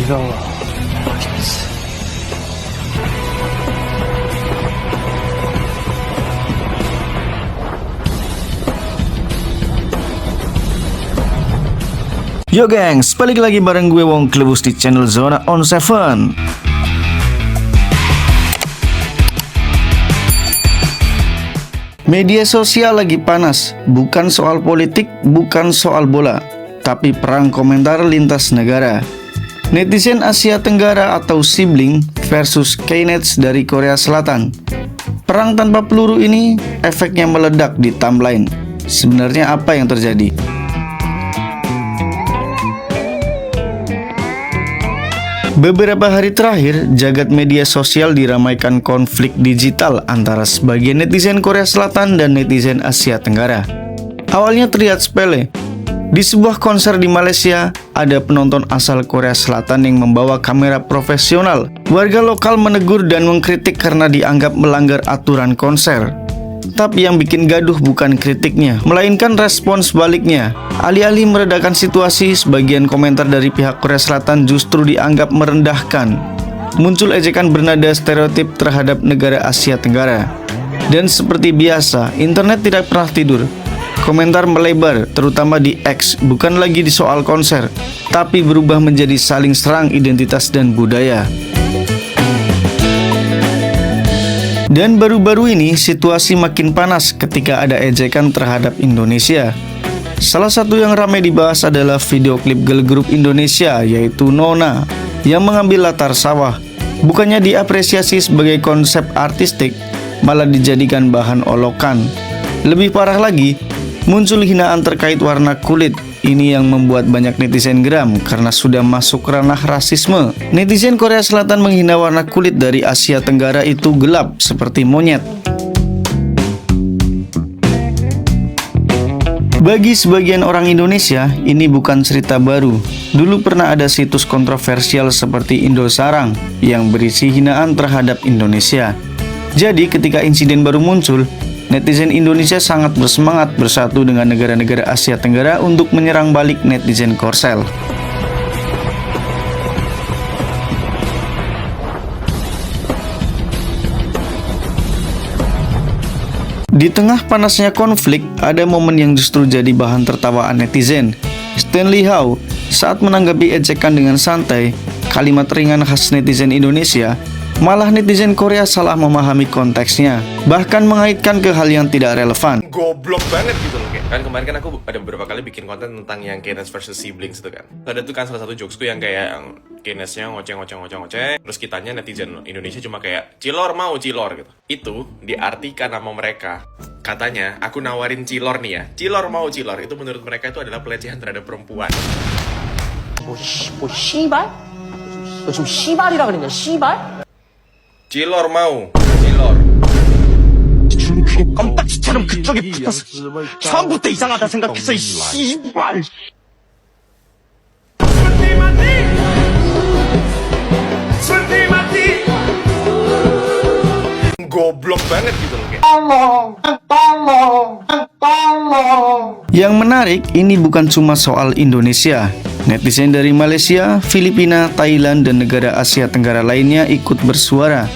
이거 하겠어. Yo gengs, balik lagi bareng gue Wong Klebus di channel Zona on 7. Media sosial lagi panas, bukan soal politik, bukan soal bola, tapi perang komentar lintas negara. Netizen Asia Tenggara atau sibling versus Knet dari Korea Selatan. Perang tanpa peluru ini efeknya meledak di timeline. Sebenarnya apa yang terjadi? Beberapa hari terakhir, jagat media sosial diramaikan konflik digital antara sebagian netizen Korea Selatan dan netizen Asia Tenggara. Awalnya terlihat sepele. Di sebuah konser di Malaysia, ada penonton asal Korea Selatan yang membawa kamera profesional. Warga lokal menegur dan mengkritik karena dianggap melanggar aturan konser. Tapi yang bikin gaduh bukan kritiknya, melainkan respons baliknya. Alih-alih meredakan situasi, sebagian komentar dari pihak Korea Selatan justru dianggap merendahkan. Muncul ejekan bernada stereotip terhadap negara Asia Tenggara. Dan seperti biasa, internet tidak pernah tidur. Komentar melebar, terutama di X, bukan lagi di soal konser, tapi berubah menjadi saling serang identitas dan budaya. Dan baru-baru ini situasi makin panas ketika ada ejekan terhadap Indonesia. Salah satu yang ramai dibahas adalah video klip girl group Indonesia yaitu Nona yang mengambil latar sawah. Bukannya diapresiasi sebagai konsep artistik, malah dijadikan bahan olokan. Lebih parah lagi, muncul hinaan terkait warna kulit. Ini yang membuat banyak netizen geram karena sudah masuk ranah rasisme. Netizen Korea Selatan menghina warna kulit dari Asia Tenggara itu gelap seperti monyet. Bagi sebagian orang Indonesia, ini bukan cerita baru. Dulu pernah ada situs kontroversial seperti Indosarang yang berisi hinaan terhadap Indonesia. Jadi ketika insiden baru muncul, netizen Indonesia sangat bersemangat bersatu dengan negara-negara Asia Tenggara untuk menyerang balik netizen Korsel. Di tengah panasnya konflik, ada momen yang justru jadi bahan tertawaan netizen. Stanley Howe saat menanggapi ejekan dengan santai, kalimat ringan khas netizen Indonesia, malah netizen Korea salah memahami konteksnya, bahkan mengaitkan ke hal yang tidak relevan. Goblok banget gitu loh, kayak kan kemarin kan aku ada beberapa kali bikin konten tentang yang Knet versus siblings itu kan. Ada tuh kan salah satu jokesku yang kayak yang Knetnya ngoceh, terus kitanya netizen Indonesia cuma kayak cilor mau cilor gitu. Itu diartikan nama mereka. Katanya aku nawarin cilor nih ya, cilor mau cilor, itu menurut mereka itu adalah pelecehan terhadap perempuan. 씨발? 너 지금 씨발이라 그랬냐? 씨발? Cilor mau cilor. 껌딱지처럼 그쪽에 붙어서 처음부터 이상하다 생각했어 이 씨발. Goblok banget gitu loh kayak. Yang menarik, ini bukan cuma soal Indonesia. Netizen dari Malaysia, Filipina, Thailand, dan negara Asia Tenggara lainnya ikut bersuara.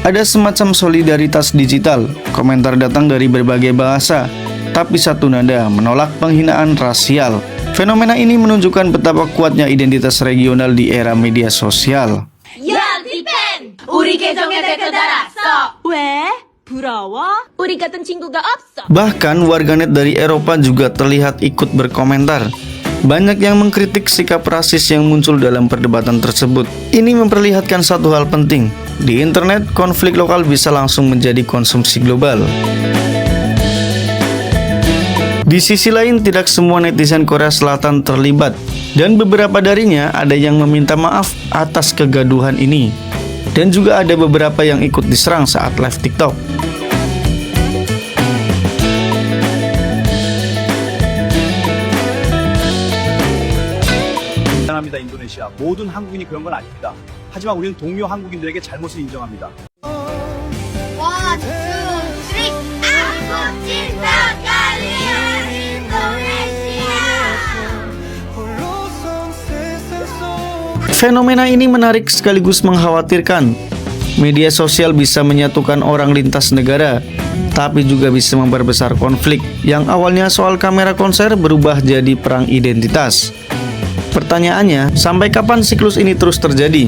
Ada semacam solidaritas digital. Komentar datang dari berbagai bahasa, tapi satu nada menolak penghinaan rasial. Fenomena ini menunjukkan betapa kuatnya identitas regional di era media sosial. 연티팬! 우리 계정에 댓글 달았어! 왜? 부러워? 우리 같은 친구가 없어! Bahkan warganet dari Eropa juga terlihat ikut berkomentar. Banyak yang mengkritik sikap rasis yang muncul dalam perdebatan tersebut. Ini memperlihatkan satu hal penting. Di internet, konflik lokal bisa langsung menjadi konsumsi global. Di sisi lain, tidak semua netizen Korea Selatan terlibat. Dan beberapa darinya ada yang meminta maaf atas kegaduhan ini. Dan juga ada beberapa yang ikut diserang saat live TikTok. 합니다. 인도네시아 모든 한국인이 그런 건 아닙니다. 하지만 우리는 동료 한국인들에게 잘못을 인정합니다. 원, 투, 쓰리! 한국 진짜 갈리는 인도네시아! Fenomena ini menarik sekaligus mengkhawatirkan. Media sosial bisa menyatukan orang lintas negara, tapi juga bisa memperbesar konflik yang awalnya soal kamera konser berubah jadi perang identitas. Pertanyaannya, sampai kapan siklus ini terus terjadi?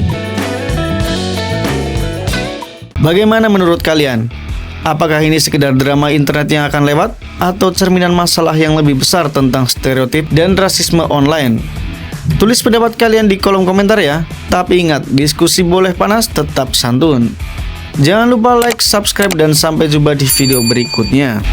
Bagaimana menurut kalian? Apakah ini sekedar drama internet yang akan lewat? Atau cerminan masalah yang lebih besar tentang stereotip dan rasisme online? Tulis pendapat kalian di kolom komentar ya. Tapi ingat, diskusi boleh panas, tetap santun. Jangan lupa like, subscribe, dan sampai jumpa di video berikutnya.